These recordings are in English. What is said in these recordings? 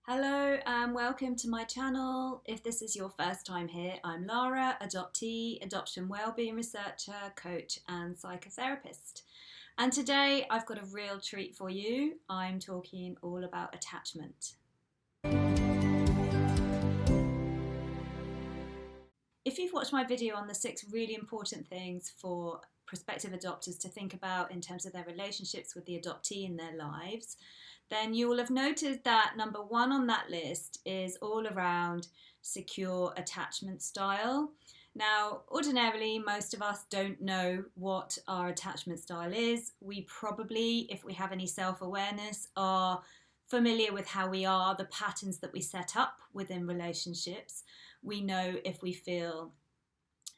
Hello and welcome to my channel. If this is your first time here, I'm Lara, adoptee, adoption wellbeing researcher, coach and psychotherapist. And today I've got a real treat for you. I'm talking all about attachment. If you've watched my video on the 6 really important things for prospective adopters to think about in terms of their relationships with the adoptee in their lives, then you will have noted that number 1 on that list is all around secure attachment style. Now, ordinarily, most of us don't know what our attachment style is. We probably, if we have any self-awareness, are familiar with how we are, the patterns that we set up within relationships. We know if we feel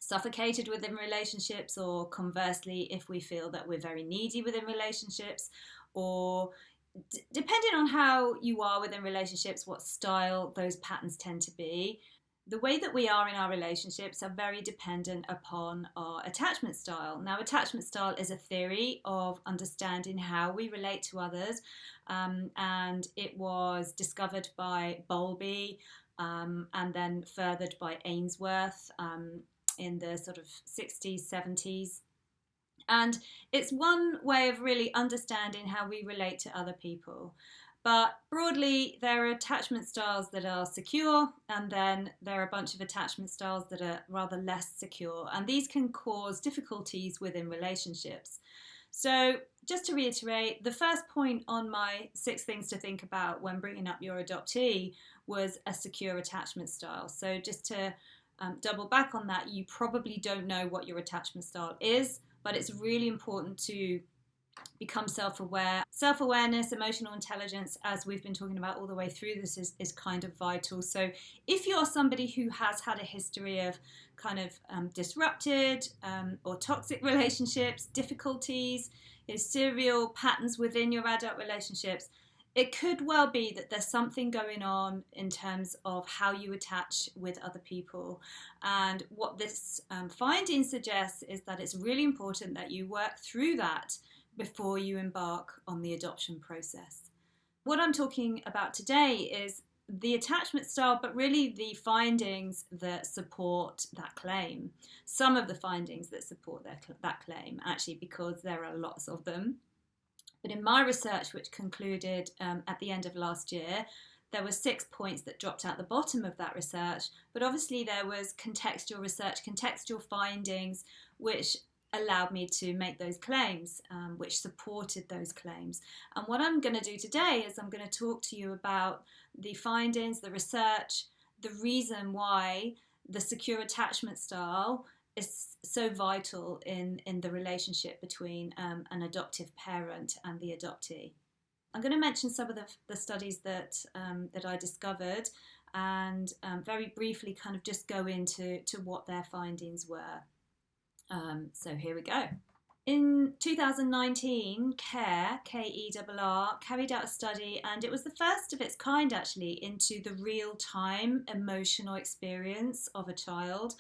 suffocated within relationships, or conversely, if we feel that we're very needy within relationships, or depending on how you are within relationships, what style those patterns tend to be. The way that we are in our relationships are very dependent upon our attachment style. Now, attachment style is a theory of understanding how we relate to others, and it was discovered by Bowlby and then furthered by Ainsworth in the sort of 60s, 70s. And it's one way of really understanding how we relate to other people. But broadly, there are attachment styles that are secure, and then there are a bunch of attachment styles that are rather less secure. And these can cause difficulties within relationships. So just to reiterate, the first point on my 6 things to think about when bringing up your adoptee was a secure attachment style. So just to double back on that, you probably don't know what your attachment style is, but it's really important to become self-aware. Self-awareness, emotional intelligence, as we've been talking about all the way through this, is kind of vital. So if you're somebody who has had a history of kind of disrupted or toxic relationships, difficulties, serial patterns within your adult relationships, it could well be that there's something going on in terms of how you attach with other people. And what this finding suggests is that it's really important that you work through that before you embark on the adoption process. What I'm talking about today is the attachment style, but really the findings that support that claim. Some of the findings that support that claim, actually, because there are lots of them. But in my research, which concluded at the end of last year, there were 6 points that dropped out the bottom of that research. But obviously there was contextual research, contextual findings, which allowed me to make those claims, which supported those claims. And what I'm going to do today is I'm going to talk to you about the findings, the research, the reason why the secure attachment style is so vital in the relationship between an adoptive parent and the adoptee. I'm going to mention some of the studies that I discovered, and very briefly kind of just go into what their findings were. So here we go. In 2019, CARE, K-E-R-R, carried out a study, and it was the first of its kind actually into the real-time emotional experience of a child.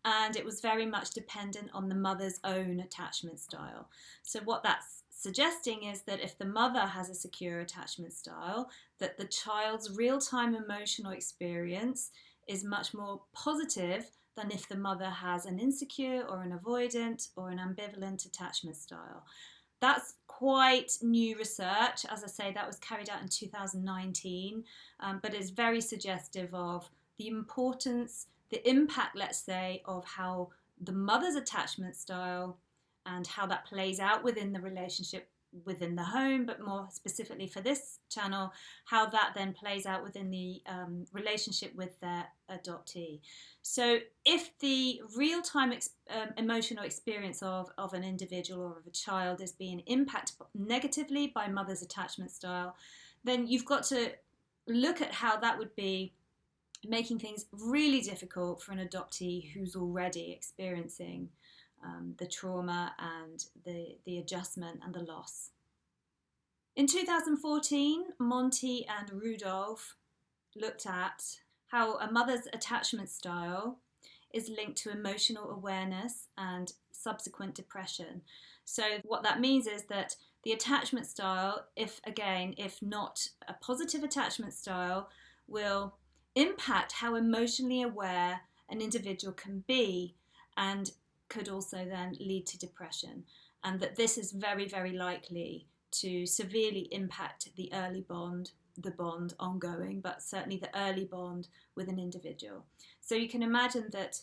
And it was very much dependent on the mother's own attachment style. So what that's suggesting is that if the mother has a secure attachment style, that the child's real-time emotional experience is much more positive than if the mother has an insecure or an avoidant or an ambivalent attachment style. That's quite new research. As I say, that was carried out in 2019, but is very suggestive of the importance, the impact, let's say, of how the mother's attachment style and how that plays out within the relationship within the home, but more specifically for this channel, how that then plays out within the relationship with their adoptee. So if the real-time emotional experience of an individual or of a child is being impacted negatively by mother's attachment style, then you've got to look at how that would be making things really difficult for an adoptee who's already experiencing the trauma and the adjustment and the loss. In 2014, Monty and Rudolph looked at how a mother's attachment style is linked to emotional awareness and subsequent depression. So what that means is that the attachment style, if not a positive attachment style, will impact how emotionally aware an individual can be, and could also then lead to depression. And that this is very, very likely to severely impact the bond ongoing, but certainly the early bond with an individual. So you can imagine that,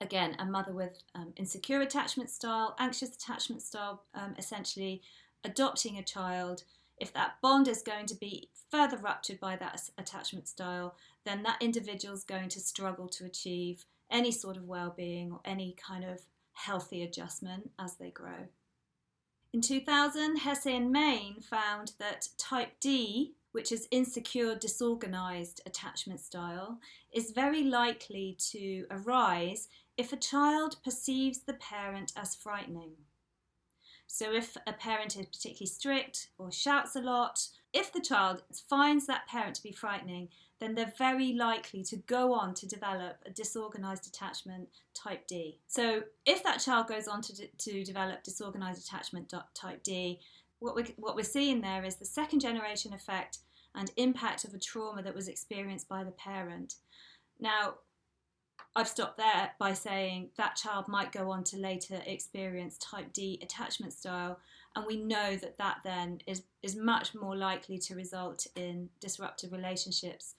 again, a mother with insecure attachment style, anxious attachment style, essentially adopting a child, if that bond is going to be further ruptured by that attachment style, then that individual is going to struggle to achieve any sort of well-being or any kind of healthy adjustment as they grow. In 2000, Hesse and Main found that type D, which is insecure, disorganized attachment style, is very likely to arise if a child perceives the parent as frightening. So if a parent is particularly strict or shouts a lot, if the child finds that parent to be frightening, then they're very likely to go on to develop a disorganized attachment type D. So if that child goes on to develop disorganized attachment type D, what we're seeing there is the second generation effect and impact of a trauma that was experienced by the parent. Now, I've stopped there by saying that child might go on to later experience type D attachment style, and we know that that then is much more likely to result in disrupted relationships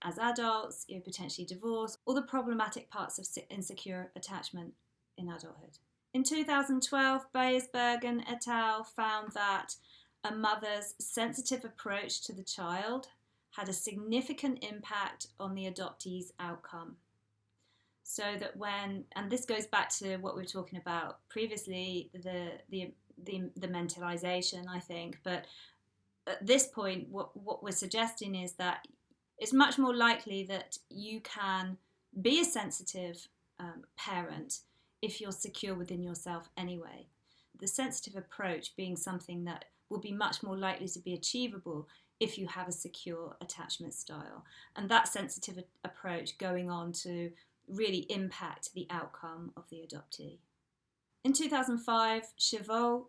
as adults, potentially divorce, or the problematic parts of insecure attachment in adulthood. In 2012, Beyersbergen et al. Found that a mother's sensitive approach to the child had a significant impact on the adoptee's outcome. So that and this goes back to what we were talking about previously, the mentalization, I think. But at this point, what we're suggesting is that it's much more likely that you can be a sensitive parent if you're secure within yourself anyway. The sensitive approach being something that will be much more likely to be achievable if you have a secure attachment style. And that sensitive approach going on to really impact the outcome of the adoptee. In 2005, Chauveau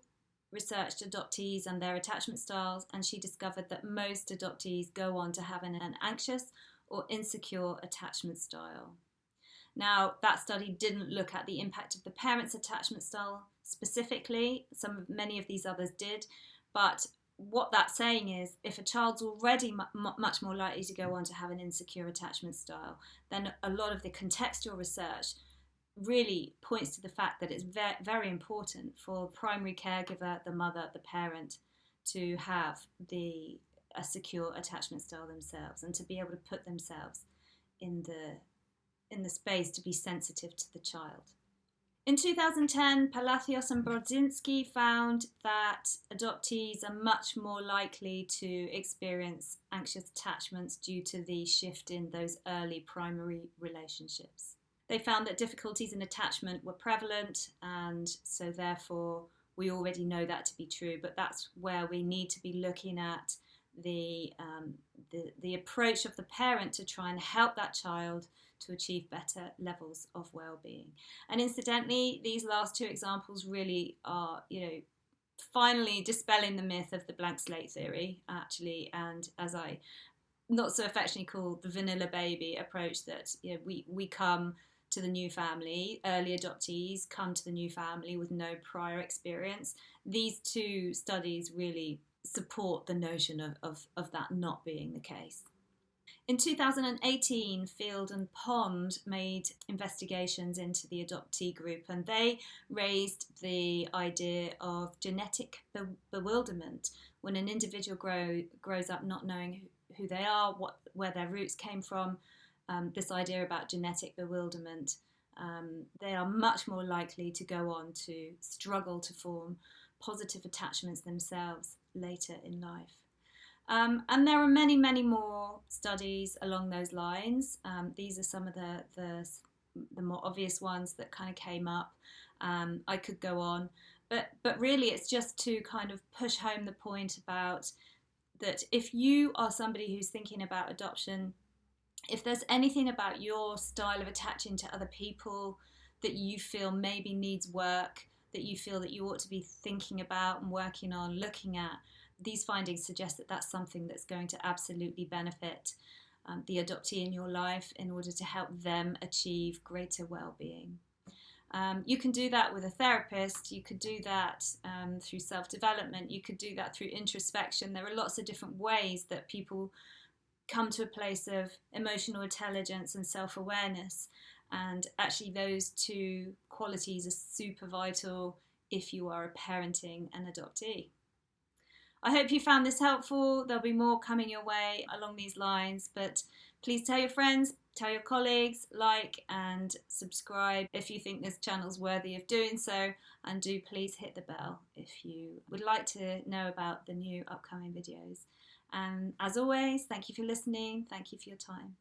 researched adoptees and their attachment styles, and she discovered that most adoptees go on to have an anxious or insecure attachment style. Now, that study didn't look at the impact of the parent's attachment style specifically. Many of these others did, but what that's saying is if a child's already much more likely to go on to have an insecure attachment style, then a lot of the contextual research really points to the fact that it's very important for the primary caregiver, the mother, the parent, to have a secure attachment style themselves and to be able to put themselves in the space to be sensitive to the child. In 2010, Palacios and Brodzinski found that adoptees are much more likely to experience anxious attachments due to the shift in those early primary relationships. They found that difficulties in attachment were prevalent, and so therefore we already know that to be true, but that's where we need to be looking at the approach of the parent to try and help that child to achieve better levels of well-being. And incidentally, these last two examples really are, finally dispelling the myth of the blank slate theory, actually, and as I not so affectionately call the vanilla baby approach, that we come to the new family, early adoptees come to the new family with no prior experience. These two studies really support the notion of that not being the case. In 2018, Field and Pond made investigations into the adoptee group, and they raised the idea of genetic bewilderment when an individual grows up not knowing who they are, where their roots came from. This idea about genetic bewilderment, they are much more likely to go on to struggle to form positive attachments themselves later in life. And there are many, many more studies along those lines. These are some of the more obvious ones that kind of came up. I could go on, but really it's just to kind of push home the point about that if you are somebody who's thinking about adoption, if there's anything about your style of attaching to other people that you feel maybe needs work, that you feel that you ought to be thinking about and working on, looking at, these findings suggest that that's something that's going to absolutely benefit the adoptee in your life in order to help them achieve greater well-being. You can do that with a therapist, you could do that through self-development, you could do that through introspection. There are lots of different ways that people come to a place of emotional intelligence and self-awareness, and actually those two qualities are super vital if you are parenting an adoptee. I hope you found this helpful. There'll be more coming your way along these lines, but please tell your friends, tell your colleagues, like and subscribe if you think this channel's worthy of doing so, and do please hit the bell if you would like to know about the new upcoming videos. And as always, thank you for listening, thank you for your time.